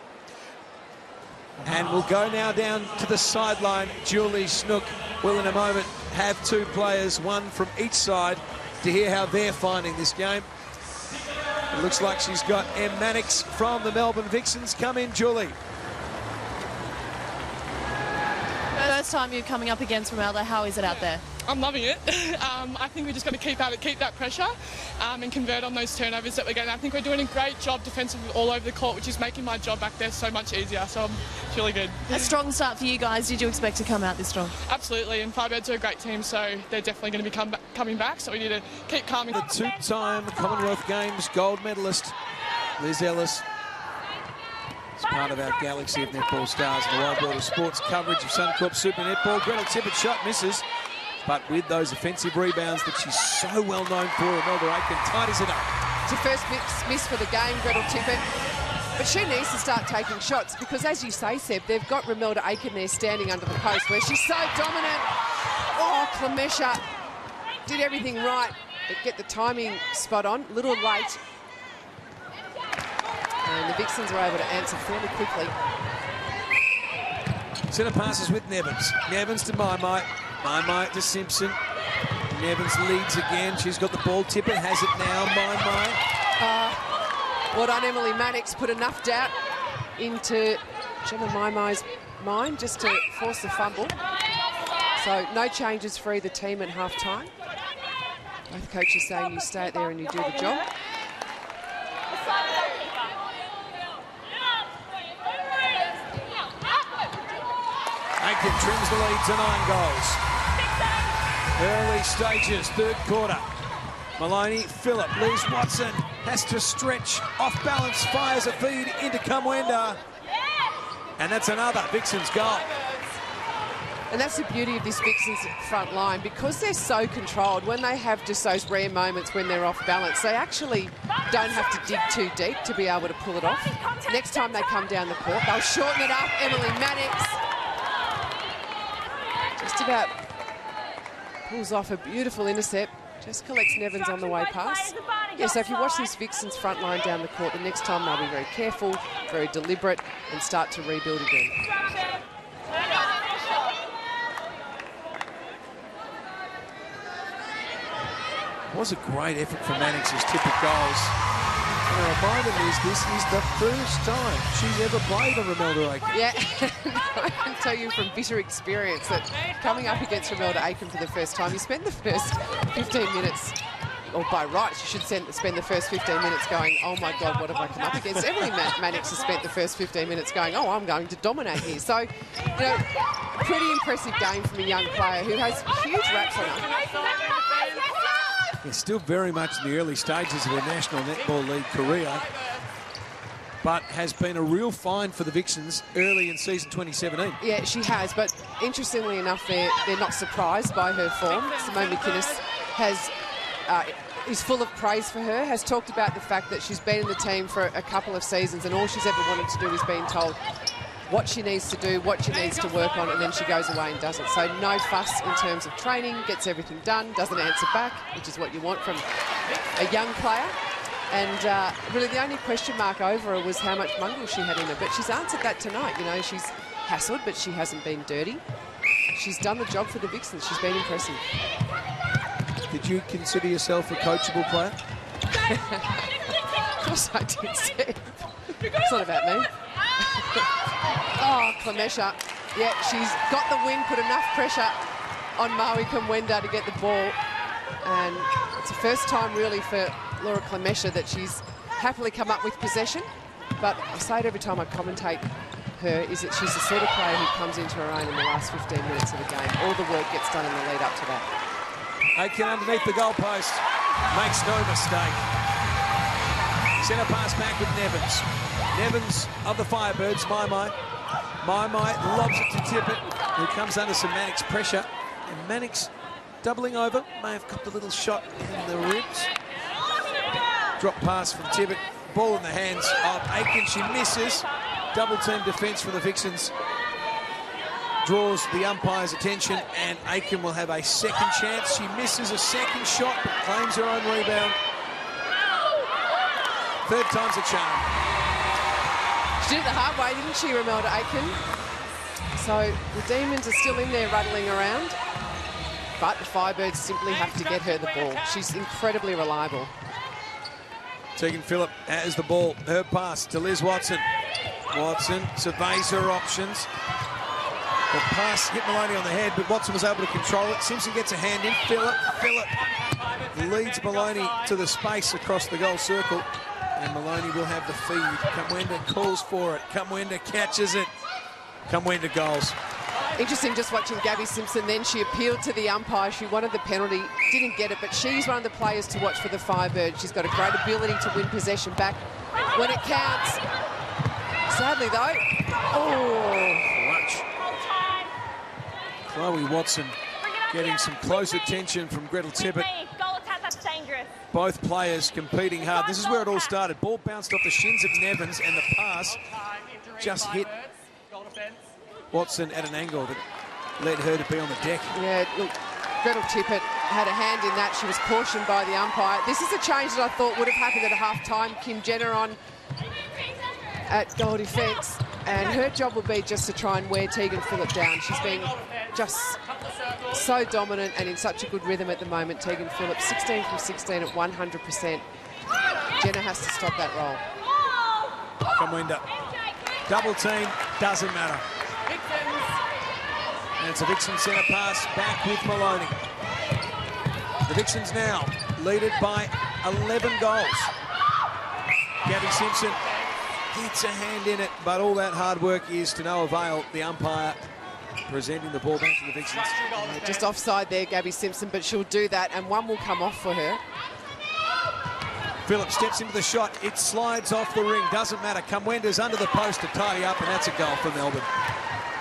Speaker 1: And we'll go now down to the sideline. Julie Snook will in a moment have two players, one from each side, to hear how they're finding this game. It looks like she's got Em Mannix from the Melbourne Vixens. Come in, Julie.
Speaker 10: First time you're coming up against Romelda, how is it out there?
Speaker 11: I'm loving it. I think we're just going to keep that pressure and convert on those turnovers that we're getting. I think we're doing a great job defensively all over the court, which is making my job back there so much easier. So it's really good.
Speaker 10: A strong start for you guys. Did you expect to come out this strong?
Speaker 11: Absolutely, and Firebirds are a great team, so they're definitely going to be coming back. So we need to keep calming.
Speaker 1: The two-time Commonwealth Games gold medalist, Liz Ellis. It's part of our galaxy of netball stars in the wide world of sports coverage of Suncorp Super Netball. Gretel Tippett's shot misses, but with those offensive rebounds that she's so well known for, Romelda Aiken tidies it up.
Speaker 2: It's her first miss for the game, Gretel Tippett. But she needs to start taking shots because, as you say, Seb, they've got Romelda Aiken there standing under the post where she's so dominant. Oh, Clemesha did everything right, but get the timing spot on. A little late. And the Vixens are able to answer fairly quickly.
Speaker 1: Centre passes with Nevins. Nevins to Mai. Mai to Simpson. Nevins leads again. She's got the ball. Tippett has it now. Mai.
Speaker 2: Well done, Emily Mannix. Put enough doubt into Gemma Mai's mind just to force the fumble. So no changes for either team at half-time. Both coaches saying you stay out there and you do the job.
Speaker 1: Aiken trims the lead to 9 goals. Early stages, third quarter. Maloney, Phillip, Liz Watson has to stretch, off balance, fires a feed into Camcorder. And that's another Vixens goal.
Speaker 2: And that's the beauty of this Vixens front line. Because they're so controlled, when they have just those rare moments when they're off balance, they actually don't have to dig too deep to be able to pull it off. Next time they come down the court, they'll shorten it up. Emily Mannix just about pulls off a beautiful intercept. Just collects Nevins on the way past. Yeah, so if you watch this Vixens front line down the court, the next time they'll be very careful, very deliberate, and start to rebuild again.
Speaker 1: It was a great effort from Mannix's Tippett goals. And a reminder is this is the first time she's ever played a Romelda Aiken.
Speaker 2: Yeah, I can tell you from bitter experience that coming up against Romelda Aiken for the first time, you spend the first 15 minutes, or by rights, you should spend the first 15 minutes going, oh my God, what have I come up against? Emily Mannix has spent the first 15 minutes going, oh, I'm going to dominate here. So, you know, pretty impressive game from a young player who has huge raps on her.
Speaker 1: It's still very much in the early stages of her National Netball League career, but has been a real find for the Vixens early in season 2017.
Speaker 2: Yeah, she has, but interestingly enough, they're not surprised by her form. Simone McInnes is full of praise for her, has talked about the fact that she's been in the team for a couple of seasons and all she's ever wanted to do is being told what she needs to do, what she needs to work on, and then she goes away and does it. So no fuss in terms of training, gets everything done, doesn't answer back, which is what you want from a young player. And really the only question mark over her was how much mungle she had in her. But she's answered that tonight. You know, she's hassled, but she hasn't been dirty. She's done the job for the Vixens. She's been impressive.
Speaker 1: Did you consider yourself a coachable player?
Speaker 2: Of course I did, Steve. It's not about me. Oh, Clemesha. Yeah, she's got the win, put enough pressure on Maui Camcorder to get the ball. And it's the first time really for Laura Clemesha that she's happily come up with possession. But I say it every time I commentate her, is that she's the sort of player who comes into her own in the last 15 minutes of the game. All the work gets done in the lead up to that.
Speaker 1: Aiken underneath the goalpost, makes no mistake. Centre pass back with Nevins. Nevins of the Firebirds, Mai lobs it to Tippett, who comes under some Mannix pressure. And Mannix doubling over, may have copped a little shot in the ribs. Drop pass from Tippett, ball in the hands of Aiken, she misses. double team defence for the Vixens draws the umpire's attention, and Aiken will have a second chance. She misses a second shot, but claims her own rebound. Third time's a charm.
Speaker 2: She did it the hard way, didn't she, Romelda Aiken? So the Demons are still in there rattling around, but the Firebirds simply have to get her the ball. She's incredibly reliable.
Speaker 1: Tegan Phillip has the ball. Her pass to Liz Watson. Watson surveys her options. The pass hit Maloney on the head, but Watson was able to control it. Simpson gets a hand in. Phillip leads Maloney to the space across the goal circle. And Maloney will have the feed. Kamwenda calls for it. Kamwenda catches it. Kamwenda goals.
Speaker 2: Interesting just watching Gabby Simpson then. She appealed to the umpire. She wanted the penalty, didn't get it, but she's one of the players to watch for the Firebirds. She's got a great ability to win possession back when it counts. Sadly, though,
Speaker 1: Chloe Watson getting some close attention from Gretel Tippett.
Speaker 8: That's dangerous.
Speaker 1: Both players competing hard. This is where it all started. Ball bounced off the shins of Nevins, and the pass just hit Watson at an angle that led her to be on the deck.
Speaker 2: Yeah, look, Gretel Tippett had a hand in that. She was cautioned by the umpire. This is a change that I thought would have happened at a half-time. Kim Jenner on at goal defence, and her job will be just to try and wear Tegan Phillip down. She's been just so dominant and in such a good rhythm at the moment. Tegan Phillip, 16 from 16 at 100%. Jenner has to stop that roll.
Speaker 1: Kamwenda. Double team, doesn't matter. And it's a Vixen centre pass back with Maloney. The Vixens now leaded by 11 goals. Gabby Simpson gets a hand in it, but all that hard work is to no avail. The umpire presenting the ball back to the Vixens.
Speaker 2: Just offside there, Gabby Simpson, but she'll do that, and one will come off for her.
Speaker 1: Phillip steps into the shot. It slides off the ring. Doesn't matter. Kamwenda's under the post to tidy up, and that's a goal for Melbourne.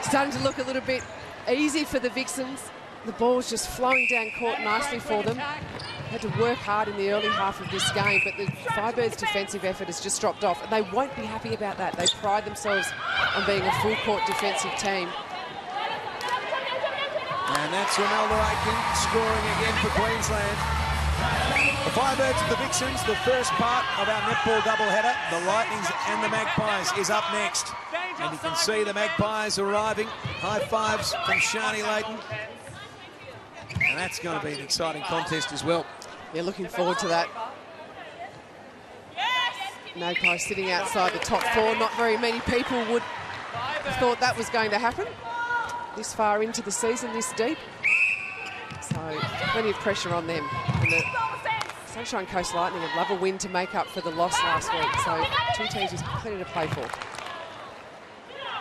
Speaker 2: Starting to look a little bit easy for the Vixens. The ball's just flowing down court nicely for them. Had to work hard in the early half of this game, but the Firebirds' defensive effort has just dropped off, and they won't be happy about that. They pride themselves on being a full-court defensive team.
Speaker 1: And that's Romelda Aiken scoring again for Queensland. The Firebirds and the Vixens, the first part of our netball doubleheader. The Lightnings and the Magpies is up next. And you can see the Magpies arriving. High fives from Shani Layton. And that's going to be an exciting contest as well.
Speaker 2: Yeah, looking forward to that. Magpies sitting outside the top four. Not very many people would have thought that was going to happen this far into the season, this deep. So plenty of pressure on them. And the Sunshine Coast Lightning would love a win to make up for the loss last week. So two teams with plenty to play for.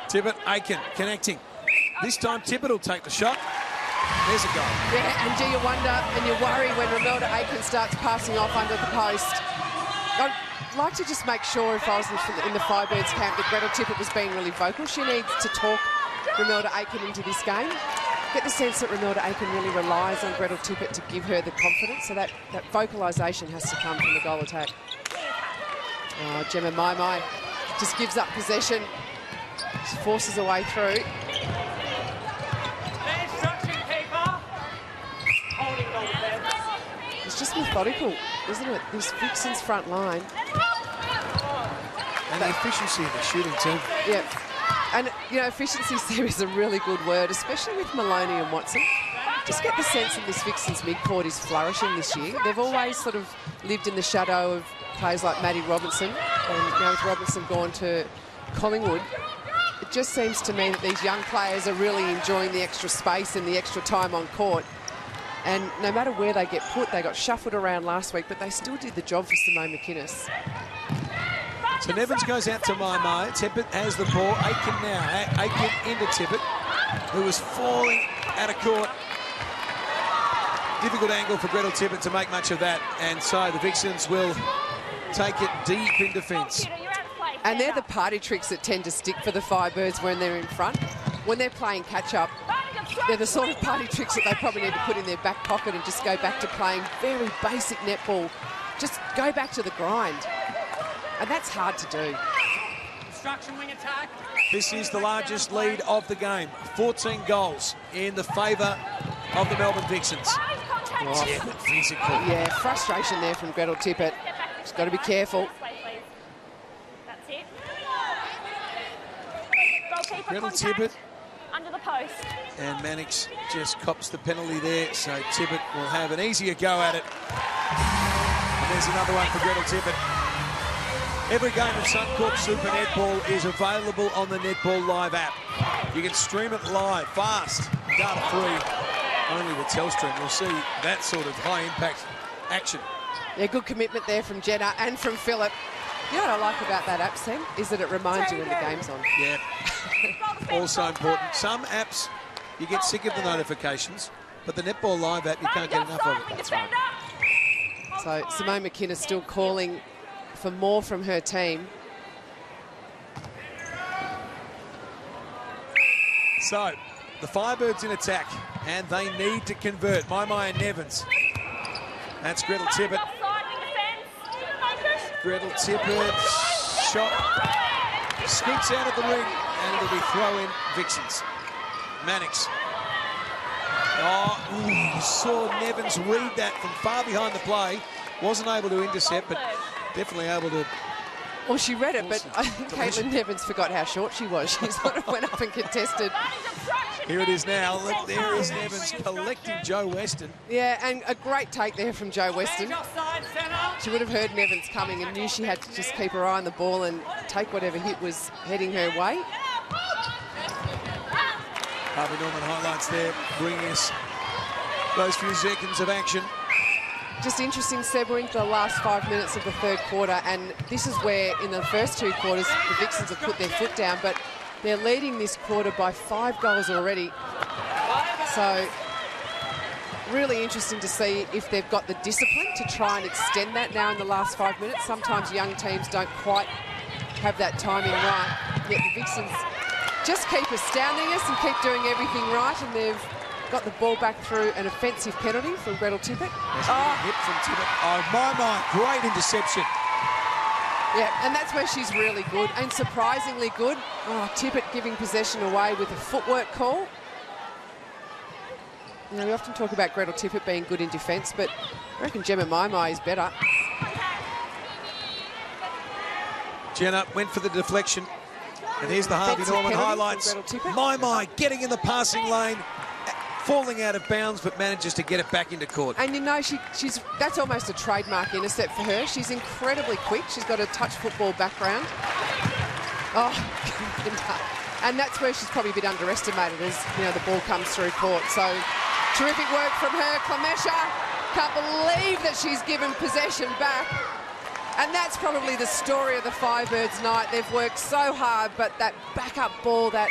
Speaker 1: Tippett, Aiken connecting. This time Tippett will take the shot. There's a goal.
Speaker 2: Yeah, and do you wonder and you worry when Romelda Aiken starts passing off under the post. I'd like to just make sure, if I was in the Firebirds camp, that Gretel Tippett was being really vocal. She needs to talk Romelda Aiken into this game. Get the sense that Romelda Aiken really relies on Gretel Tippett to give her the confidence, so that vocalisation has to come from the goal attack. Oh, Gemma Mai just gives up possession. She forces her way through. It's just methodical, isn't it? This Vixens front line.
Speaker 1: And the efficiency of the shooting too.
Speaker 2: Yeah. And, you know, efficiency there is a really good word, especially with Maloney and Watson. Just get the sense that this Vixens midcourt is flourishing this year. They've always sort of lived in the shadow of players like Maddie Robinson, and now with Robinson gone to Collingwood, it just seems to me that these young players are really enjoying the extra space and the extra time on court. And no matter where they get put, they got shuffled around last week, but they still did the job for Simone McInnes.
Speaker 1: So Nevins goes out to Mai. Tippett has the ball. Aiken now. Aiken into Tippett, who was falling out of court. Difficult angle for Gretel Tippett to make much of that. And so the Vixens will take it deep in defence.
Speaker 2: And they're the party tricks that tend to stick for the Firebirds when they're in front. When they're playing catch-up, they're the sort of party tricks that they probably need to put in their back pocket and just go back to playing very basic netball. Just go back to the grind. And that's hard to do.
Speaker 1: This is the largest lead of the game. 14 goals in the favour of the Melbourne Vixens.
Speaker 2: Oh.
Speaker 1: Yeah, physical.
Speaker 2: Yeah, frustration there from Gretel Tippett. She's got to be careful.
Speaker 8: That's it.
Speaker 1: Gretel Tippett.
Speaker 8: Under the post.
Speaker 1: And Mannix just cops the penalty there, so Tippett will have an easier go at it. And there's another one for Gretel Tippett. Every game of Suncorp Super Netball is available on the Netball Live app. You can stream it live, fast, data-free, only with Telstra. You'll see that sort of high-impact action.
Speaker 2: Yeah, good commitment there from Jenna and from Phillip. You know what I like about that app, Sam, is that it reminds you when the game's on.
Speaker 1: Yeah. Also important. Some apps, you get sick of the notifications, but the Netball Live app, you can't get enough of it.
Speaker 2: That's right. So Simone McKenna still calling for more from her team.
Speaker 1: So, the Firebirds in attack, and they need to convert. Mai and Nevins. That's Gretel Tippett. Gretel Tippett, shot, scoots out of the ring, and it'll be throw-in Vixens. Mannix. Oh, you saw Nevins read that from far behind the play. Wasn't able to intercept, but definitely able to...
Speaker 2: Well, she read it, but I think Caitlin Nevins forgot how short she was. She sort of went up and contested.
Speaker 1: Here it is now. Look, there is Nevins collecting Joe Weston.
Speaker 2: Yeah, and a great take there from Joe Weston. She would have heard Nevins coming and knew she had to just keep her eye on the ball and take whatever hit was heading her way.
Speaker 1: Harvey Norman highlights there, bringing us those few seconds of action.
Speaker 2: Just interesting, Seb, we're into the last 5 minutes of the third quarter, and this is where, in the first two quarters, the Vixens have put their foot down, but they're leading this quarter by 5 goals already. So, really interesting to see if they've got the discipline to try and extend that now in the last 5 minutes. Sometimes young teams don't quite have that timing right, yet the Vixens just keep astounding us and keep doing everything right, and they've got the ball back through an offensive penalty from Gretel Tippett.
Speaker 1: Hit from Tippett. Oh, my, great interception.
Speaker 2: Yeah, and that's where she's really good and surprisingly good. Oh, Tippett giving possession away with a footwork call. You know, we often talk about Gretel Tippett being good in defence, but I reckon Gemma Mai is better.
Speaker 1: Jenna went for the deflection. And here's the Harvey Norman highlights. Mai getting in the passing lane, falling out of bounds, but manages to get it back into court.
Speaker 2: And you know, she's that's almost a trademark intercept for her. She's incredibly quick. She's got a touch football background. Oh, and that's where she's probably a bit underestimated as, you know, the ball comes through court. So terrific work from her. Clemesha can't believe that she's given possession back. And that's probably the story of the Firebirds night. They've worked so hard, but that backup ball, that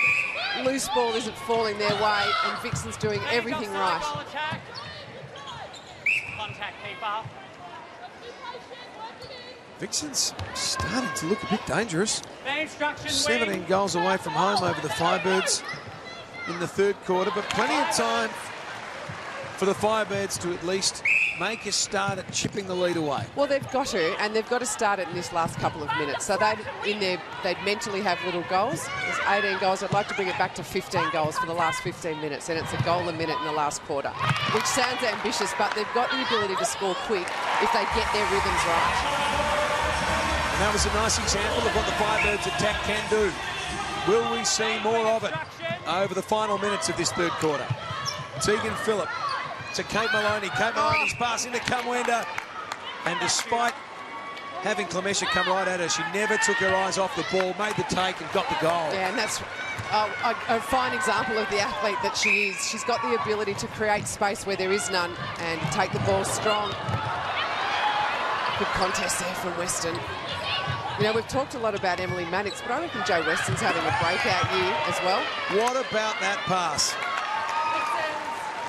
Speaker 2: loose ball isn't falling their way, and Vixen's doing everything right.
Speaker 8: Contact keeper.
Speaker 1: Vixen's starting to look a bit dangerous. 17
Speaker 8: wing.
Speaker 1: goals away from home over the Firebirds in the third quarter, but plenty of time for the Firebirds to at least make a start at chipping the lead away.
Speaker 2: Well, they've got to, and they've got to start it in this last couple of minutes. So they'd mentally have little goals. There's 18 goals. I'd like to bring it back to 15 goals for the last 15 minutes, and it's a goal a minute in the last quarter, which sounds ambitious, but they've got the ability to score quick if they get their rhythms right.
Speaker 1: And that was a nice example of what the Firebirds attack can do. Will we see more of it over the final minutes of this third quarter? Tegan Phillip to Kate Maloney. Kate Maloney's pass into Camcorder. And despite having Clemesha come right at her, she never took her eyes off the ball, made the take and got the goal.
Speaker 2: Yeah, and that's a fine example of the athlete that she is. She's got the ability to create space where there is none and take the ball strong. Good contest there from Weston. You know, we've talked a lot about Emily Mannix, but I reckon Joe Weston's having a breakout year as well.
Speaker 1: What about that pass?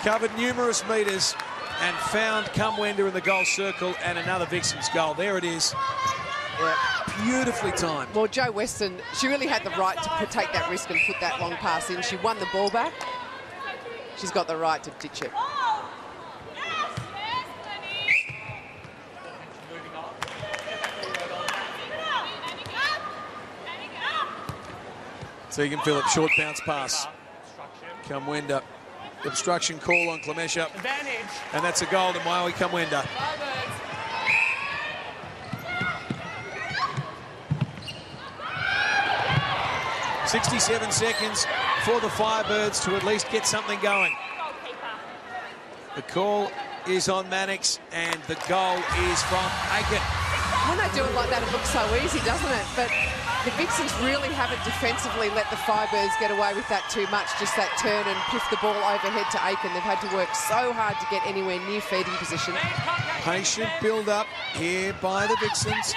Speaker 1: Covered numerous metres and found Camcorder in the goal circle, and another Vixens goal. There it is.
Speaker 2: Yeah.
Speaker 1: Beautifully timed.
Speaker 2: Well, Joe Weston, she really had the right to take that risk and put that long pass in. She won the ball back. She's got the right to ditch it.
Speaker 1: Tegan Phillips, short bounce pass. Kamwenda, obstruction call on Clemesha. And that's a goal to Maui Kamwenda. 67 seconds for the Firebirds to at least get something going. The call is on Mannix, and the goal is from Aiken.
Speaker 2: When they do it like that, it looks so easy, doesn't it? But the Vixens really haven't defensively let the Firebirds get away with that too much, just that turn and piff the ball overhead to Aiken. They've had to work so hard to get anywhere near feeding position.
Speaker 1: Patient build-up here by the Vixens.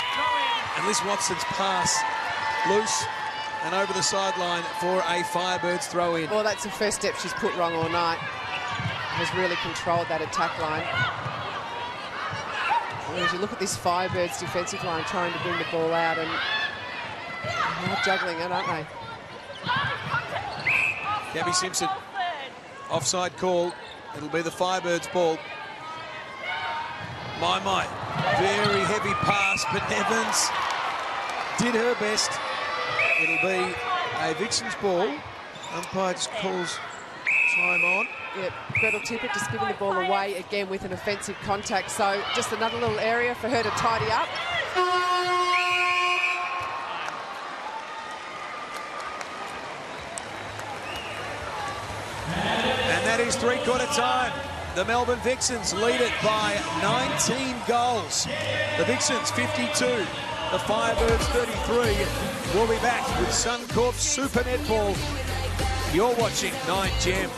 Speaker 1: And Liz Watson's pass loose and over the sideline for a Firebirds throw-in.
Speaker 2: Well, that's the first step she's put wrong all night. Has really controlled that attack line. Well, as you look at this Firebirds defensive line trying to bring the ball out, and they're juggling it, aren't they?
Speaker 1: Gabby Simpson, offside call. It'll be the Firebirds ball. My, very heavy pass, but Evans did her best. It'll be a Vixens ball. Umpire just calls time on.
Speaker 2: Yep, Gretel Tippett just giving the ball away again with an offensive contact. So just another little area for her to tidy up.
Speaker 1: And that is three-quarter time. The Melbourne Vixens lead it by 19 goals. The Vixens 52, the Firebirds 33. We'll be back with Suncorp Super Netball. You're watching 9 Gem.